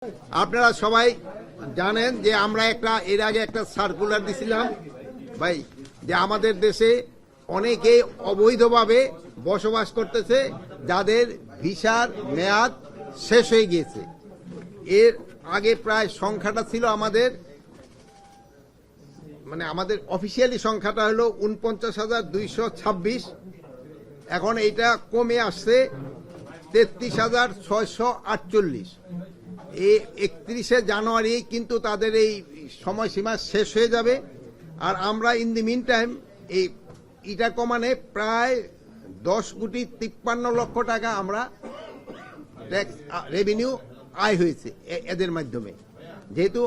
আপনারা সবাই জানেন যে আমরা এর আগে একটা সার্কুলার দিছিলাম ভাই, যে আমাদের দেশে অনেকেই অবৈধভাবে বসবাস করতেছে, যাদের ভিসার মেয়াদ শেষ হয়ে গিয়েছে। এর আগে প্রায় সংখ্যাটা ছিল আমাদের অফিসিয়ালি সংখ্যাটা হলো ৪৯,২২৬। এখন এইটা কমে আসছে ৩৩,৬৪৮। এই ৩১শে জানুয়ারি কিন্তু তাদের এই সময়সীমা শেষ হয়ে যাবে। আর আমরা ইন দি মিন টাইম এটা কমানে প্রায় ১০,৫৩,০০,০০০ টাকা আমরা ট্যাক্স রেভিনিউ আয় হয়েছে এদের মাধ্যমে, যেহেতু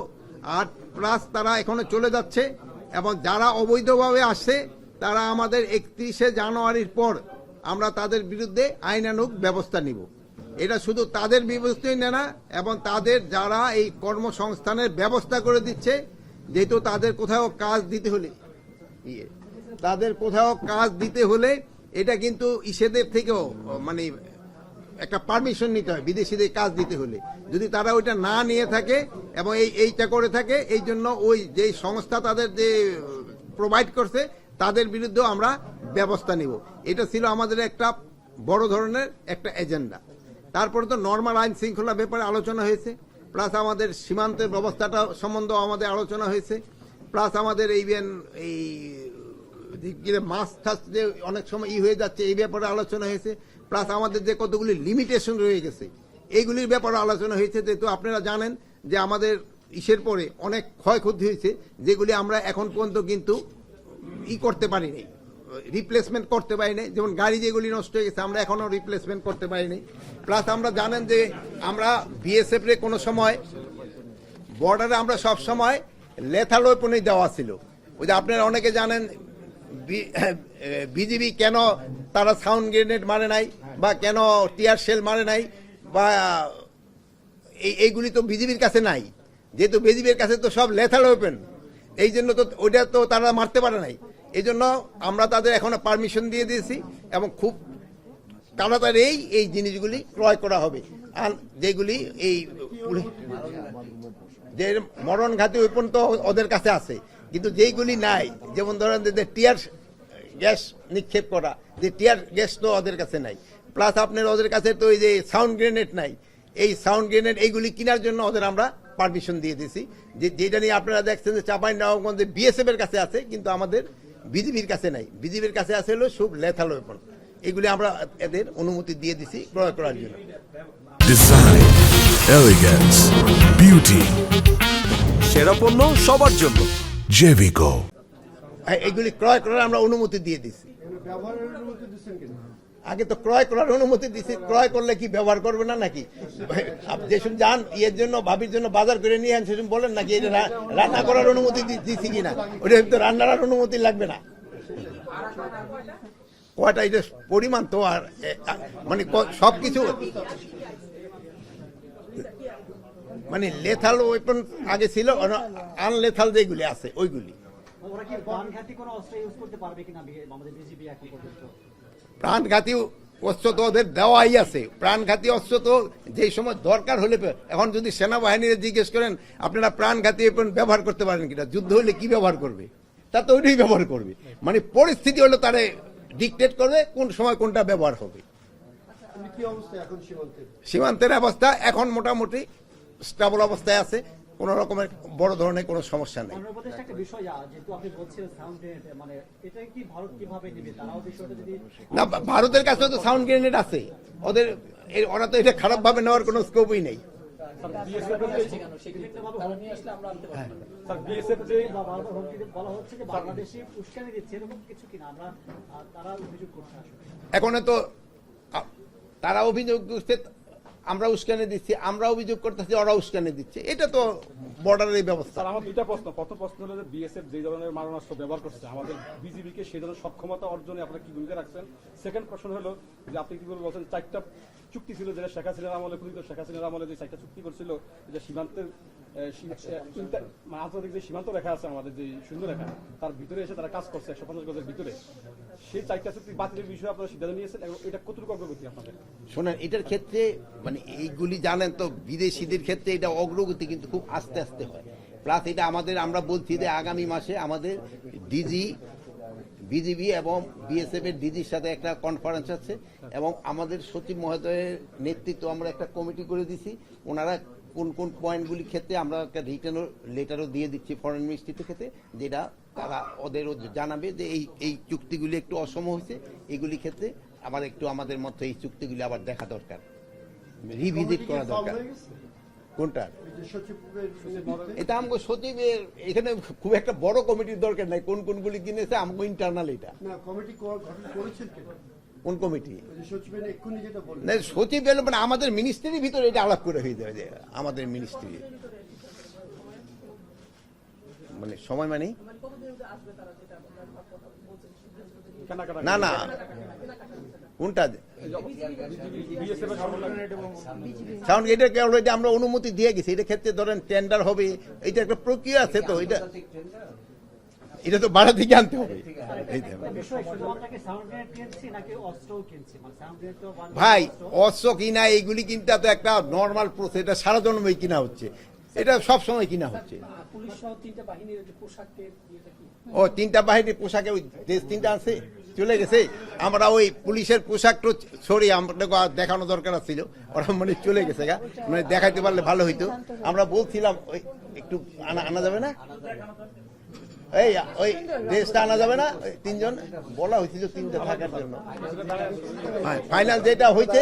আর প্লাস তারা এখনো চলে যাচ্ছে এবং যারা অবৈধভাবে আসছে তারা আমাদের ৩১শে জানুয়ারির পর আমরা তাদের বিরুদ্ধে আইনানুগ ব্যবস্থা নিব। এটা শুধু তাদের বিরুদ্ধেই না, এবং তাদের যারা এই কর্মসংস্থানের ব্যবস্থা করে দিচ্ছে, যেহেতু তাদের কোথাও কাজ দিতে হলে এটা কিন্তু ইসেদের থেকেও একটা পারমিশন নিতে হয় বিদেশিদের কাজ দিতে হলে। যদি তারা ওইটা না নিয়ে থাকে এবং এইটা করে থাকে, এই জন্য ওই যে সংস্থা তাদের যে প্রোভাইড করছে তাদের বিরুদ্ধেও আমরা ব্যবস্থা নিব। এটা ছিল আমাদের একটা বড় ধরনের একটা এজেন্ডা। তারপরে তো নর্মাল আইন শৃঙ্খলা ব্যাপারে আলোচনা হয়েছে, প্লাস আমাদের সীমান্তের ব্যবস্থাটা সম্বন্ধেও আমাদের আলোচনা হয়েছে, প্লাস আমাদের এই মাছ টাছ যে অনেক সময় হয়ে যাচ্ছে এই ব্যাপারে আলোচনা হয়েছে, প্লাস আমাদের যে কতগুলি লিমিটেশন রয়ে গেছে এইগুলির ব্যাপারে আলোচনা হয়েছে। যেহেতু আপনারা জানেন যে আমাদের ইসের পরে অনেক ক্ষয়ক্ষতি হয়েছে, যেগুলি আমরা এখন পর্যন্ত কিন্তু করতে পারিনি, রিপ্লেসমেন্ট করতে পারিনি। যেমন গাড়ি যেগুলি নষ্ট হয়ে গেছে আমরা এখনো রিপ্লেসমেন্ট করতে পারিনি। প্লাস আমরা জানেন যে আমরা বিএসএফ রে কোনো সময় বর্ডারে আমরা সব সময় লেথাল ওয়েপনই দেওয়া ছিল। ওই যে আপনারা অনেকে জানেন বিজিবি কেন তারা সাউন্ড গ্রেনেড মারে নাই বা কেন টিয়ার শেল মারে নাই, বা এইগুলি তো বিজিবির কাছে নাই, যেহেতু বিজিবির কাছে তো সব লেথাল ওয়েপন, এই জন্য তো ওইটা তো তারা মারতে পারে নাই। এই জন্য আমরা তাদের এখন পারমিশন দিয়ে দিয়েছি এবং খুব তাড়াতাড়ি এই জিনিসগুলি ক্রয় করা হবে। আর যেগুলি যে মরণঘাতী ওয়েপন তো ওদের কাছে আছে, কিন্তু যেইগুলি নাই, যেমন ধরেন যে টিয়ার গ্যাস নিক্ষেপ করা, যে টিয়ার গ্যাস তো ওদের কাছে নাই, প্লাস আপনার ওদের কাছে তো এই যে সাউন্ড গ্রেনেড নাই, এই সাউন্ড গ্রেনেড এইগুলি কেনার জন্য ওদের আমরা পারমিশন দিয়ে দিয়েছি। যেটা নিয়ে আপনারা দেখছেন যে চাঁপাইনবাবগঞ্জে বিএসএফ এর কাছে আছে, কিন্তু আমাদের বিজিবির কাছে নাই। বিজিবির কাছে আছে হলো সব লেথাল ওয়েপন, এগুলি আমরা এদের অনুমতি দিয়ে দিছি ক্রয় করার জন্য। ডিজাইন, এলিগেন্স, বিউটি, সেরা পণ্য সবার জন্য জেভিকো। এগুলি ক্রয় করার আমরা অনুমতি দিয়ে দিছি। আগে তো ক্রয় করার অনুমতি দিছি, ক্রয় করলে কি ব্যবহার করবে না নাকি? যেসব যান জন্য ভাবির জন্য বাজার করে নিয়ে আন, সেসব বলেন নাকি এটা রান্না করার অনুমতি দিছি কিনা? ওটা তো রান্নার অনুমতি লাগবে না। কয়টা এটা পরিমাণ তো আর সবকিছু লেথাল ওয়েপন আগে ছিল, আনলেথাল যেগুলি আছে ওইগুলি। প্রাণঘাতী অস্ত্র তো ওদের দেওয়াই আছে। প্রাণঘাতী অস্ত্র তো যে সময় দরকার হলে, এখন যদি সেনাবাহিনীর জিজ্ঞেস করেন আপনারা প্রাণঘাতী ব্যবহার করতে পারেন কিনা, যুদ্ধ হলে কি ব্যবহার করবে, তা তো ওইটাই ব্যবহার করবে। পরিস্থিতি হলে তারা ডিকটেট করবে কোন সময় কোনটা ব্যবহার হবে। সীমান্তের অবস্থা এখন মোটামুটি স্টেবল অবস্থায় আছে, কোন রকমের বড় ধরনের কোনো সমস্যা নেই। না, ভারতের কাছে তো সাউন্ড গ্রেনেড আছে, ওরা তো এটা খারাপ ভাবে নেওয়ার কোনো স্কোপই নেই। এখন তো তারা অভিযোগ করছে, আমরা উস্কানি দিচ্ছি, আমরা অভিযোগ করতেছি, ওরা উস্কানি দিচ্ছে। এটা তো বর্ডারের ব্যবস্থা। আমার দুইটা প্রশ্ন। প্রথম প্রশ্ন হলো যে বিএসএফ যে ধরনের মারণাস্ত্র ব্যবহার করছে, আমাদের বিজিবিকে সেই ধরনের সক্ষমতা অর্জনে আপনারা কি ভূমিকা রাখছেন? সেকেন্ড প্রশ্ন হলো যে আপনি কি বলছেন 4টা চুক্তি ছিল, যেটা শেখ হাসিনার আমলে, খুনিত শেখ হাসিনার আমলে যে 4টা চুক্তি করছিল, যে সীমান্তের আন্তর্জাতিক যে সীমান্ত রেখা আছে আমাদের যে শূন্য রেখা তার ভিতরে এসে তারা কাজ করছে 150 গজের ভিতরে, সেই 4টা চুক্তি বাতিলের বিষয়ে আপনারা সিদ্ধান্ত নিয়েছেন এবং এটা কতটুকু অগ্রগতি আপনাদের? শোনেন, এটার ক্ষেত্রে মানে এইগুলি জানেন তো, বিদেশিদের ক্ষেত্রে এটা অগ্রগতি কিন্তু খুব আস্তে আস্তে হয়। প্লাস এটা আমাদের, আমরা বলছি যে আগামী মাসে আমাদের ডিজি, বিজিবি এবং বিএসএফ এর ডিজির সাথে একটা কনফারেন্স আছে এবং আমাদের সচিব মহোদয়ের নেতৃত্ব আমরা একটা কমিটি করে দিছি। ওনারা কোন কোন পয়েন্টগুলি ক্ষেত্রে আমরা একটা রিটার্ন লেটারও দিয়ে দিচ্ছি ফরেন মিনিস্ট্রির ক্ষেত্রে, যেটা তারা ওদেরও জানাবে যে এই চুক্তিগুলি একটু অসম হয়েছে, এগুলি ক্ষেত্রে আবার একটু আমাদের মধ্যে এই চুক্তিগুলি আবার দেখা দরকার, রিভিজিট করা দরকার। কোনটা? এটা আমাকে সচিবের এখানে খুব একটা বড় কমিটির দরকার নাই, কোন কোনগুলি কিনেছে আমাকে ইন্টারনাল। এটা কোন কমিটি? না, সচিব এলো মানে আমাদের মিনিস্ট্রির ভিতরে এটা আলাপ করে হয়ে যাবে, যে আমাদের মিনিস্ট্রি মানে সময় মানে না না কোনটা কারণ এটাকে অলরেডি আমরা অনুমতি দিয়ে গেছি। এটা ক্ষেত্রে ধরেন টেন্ডার হবে, এটা একটা প্রক্রিয়া আছে, তো এটা তো বাড়া থেকে আনতে হবে। ভাই অস্ত্র কিনা এইগুলি কিনতে তো একটা নর্মাল প্রসেস, এটা সারা জন্মই কিনা হচ্ছে, এটা সব সময় কিনা হচ্ছে। ও 3টা বাহিনীর পোশাকে ওই দেশ 3টা আছে চলে গেছে, আমরা ওই পুলিশের পোশাকটা সরি আমাদের দেখানো দরকার ছিল, ওরা মানে চলে গেছে গা, মানে দেখাইতে পারলে ভালো হইতো। আমরা বলছিলাম ওই একটু আনা যাবে না, এই ওই ড্রেসটা আনা যাবে না, 3জন বলা হয়েছিল 3টা থাকার জন্য। ফাইনাল যেটা হয়েছে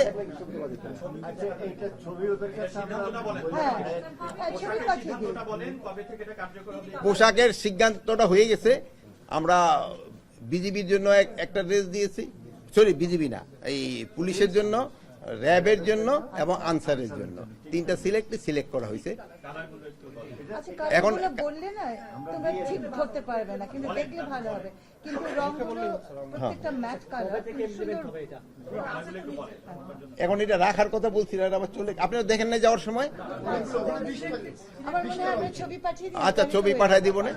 পোশাকের সিদ্ধান্তটা হয়ে গেছে। আমরা বিজিবির জন্য একটা ড্রেস দিয়েছি, সরি বিজিবি না, এই পুলিশের জন্য, র্যাবের জন্য এবং আনসারের জন্য 3টা সিলেক্ট করা হয়েছে। এখন বললে না তোমরা ঠিক ধরতে পারবে না, কিন্তু দেখলে ভালো হবে, কিন্তু রংগুলো প্রত্যেকটা ম্যাচ কালার এখন এটা রাখার কথা বলছিলেন, আবার চলে আপনারা দেখেন না যাওয়ার সময়। আমার মনে হয় আমরা ছবি পাঠিয়ে দিই। আচ্ছা ছবি পাঠিয়ে দিব না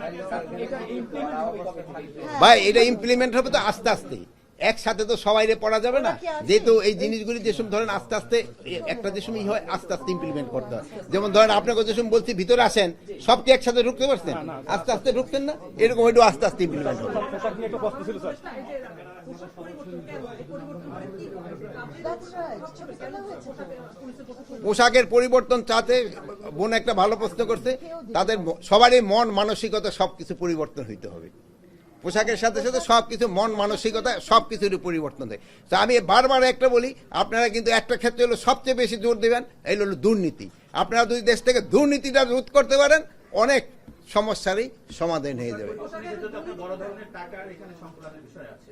ভাই, এটা ইমপ্লিমেন্ট হবে তো আস্তে আস্তে, একসাথে তো সবাই পড়া যাবে না, যেহেতু এই জিনিসগুলি যেসব ধরেন আস্তে আস্তে একটা যে সময় হয় আস্তে আস্তে ইমপ্লিমেন্ট করতে হয়। যেমন ধরেন আপনাকে যে সময় বলছি ভিতরে আসেন, সব কি একসাথে ঢুকতে পারছেন? আস্তে আস্তে ঢুকতেন না, এরকম একটু আস্তে আস্তে ইমপ্লিমেন্ট হবে। পোশাকের পরিবর্তন চাতে বোন একটা ভালো প্রশ্ন করছে, তাদের সবারই মন মানসিকতা সবকিছু পরিবর্তন হইতে হবে। পোশাকের সাথে সাথে সবকিছু মন মানসিকতা সবকিছুরই পরিবর্তন হয়। তো আমি বারবার একটা বলি, আপনারা কিন্তু একটা ক্ষেত্রে হলো সবচেয়ে বেশি জোর দেবেন, এই হলো দুর্নীতি। আপনারা যদি দেশ থেকে দুর্নীতিটা রোধ করতে পারেন, অনেক সমস্যারই সমাধান হয়ে যাবে।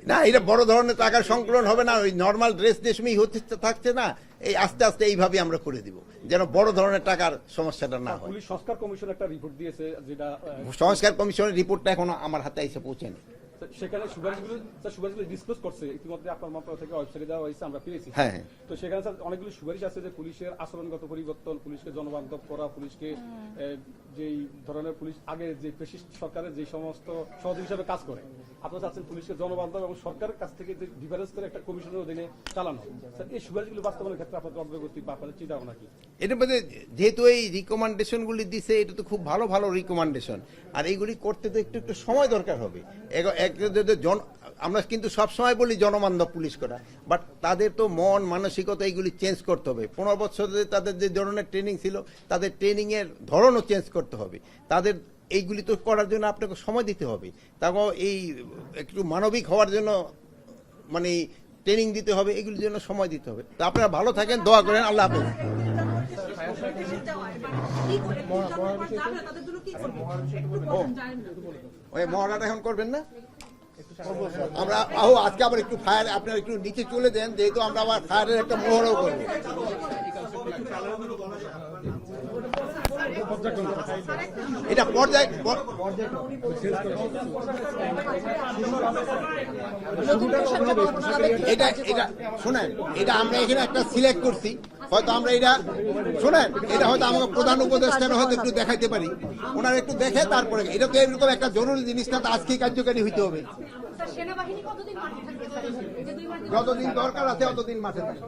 না, এটা বড় ধরনের টাকার সংকলন হবে না, ওই নর্মাল ড্রেস দেশমই হতে থাকছে না, এই আস্তে আস্তে এইভাবে আমরা করে দিব, যেন বড় ধরনের টাকার সমস্যাটা না হয়। পুলিশ সংস্কার কমিশন একটা রিপোর্ট দিয়েছে, যেটা সংস্কার কমিশনের রিপোর্টটা এখনো আমার হাতে এসে পৌঁছেনি। সেখানে সুপারিশগুলো ডিসক্লোজ করছে ইতিমধ্যে, আপনার মন্ত্রণালয় থেকে ওয়েবসাইটে দেওয়া হয়েছে, আমরা পেয়েছি। হ্যাঁ, তো সেখানে অনেকগুলো সুপারিশ আছে যে পুলিশের আচরণগত পরিবর্তন, পুলিশকে জনবান্ধব করা, পুলিশকে যেই ধরনের পুলিশ আগে যে ফ্যাসিস্ট সরকারের যে সমস্ত সহযোগী হিসাবে কাজ করে, আপনারা চাচ্ছেন পুলিশকে জনবান্ধব এবং সরকারের কাছ থেকে যে ডিফারেন্স করে একটা কমিশনের অধীনে চালানো। এই সুপারিশগুলো বাস্তবায়নের ক্ষেত্রে আপনাদের অগ্রগতি বা আপনাদের চিন্তা ভাবনা কি? এটার মধ্যে যেহেতু এই রিকমেন্ডেশনগুলি দিছে, এটা তো খুব ভালো ভালো রিকমেন্ডেশন, আর এইগুলি করতে তো একটু একটু সময় দরকার হবে। আমরা কিন্তু সবসময় বলি জনবান্ধব পুলিশ করা, বাট তাদের তো মন মানসিকতা এইগুলি চেঞ্জ করতে হবে। 15 বছর তাদের যে ধরনের ট্রেনিং ছিল, তাদের ট্রেনিং এর ধরনও চেঞ্জ করতে হবে। তাদের এইগুলি তো করার জন্য আপনাকে সময় দিতে হবে, তারপর এই একটু মানবিক হওয়ার জন্য মানে ট্রেনিং দিতে হবে, এগুলির জন্য সময় দিতে হবে। তো আপনারা ভালো থাকেন, দোয়া করেন, আল্লাহ হাফেজ। ওই মহড়াটা এখন করবেন না, আমরা আজকে আবার একটু ফায়ার, আপনারা একটু নিচে চলে দেন, যেহেতু আমরা আবার ফায়ারের একটা মহড়াও করবো। এটা পর্যায় এটা শোনেন, এটা আমরা এখানে একটা সিলেক্ট করছি, হয়তো আমরা এটা শোনেন, এটা হয়তো আমাকে প্রধান উপদেষ্টারা হয়তো একটু দেখাইতে পারি, ওনারা একটু দেখে তারপরে এটা তো এরকম একটা জরুরি জিনিসটা তো আজকেই কার্যকারী হইতে হবে। স্যার, সেনাবাহিনী কতদিন মাঠে থাকবে স্যার? এই যে 2 মাস যতদিন দরকার আছে ততদিন মাঠে থাকবে।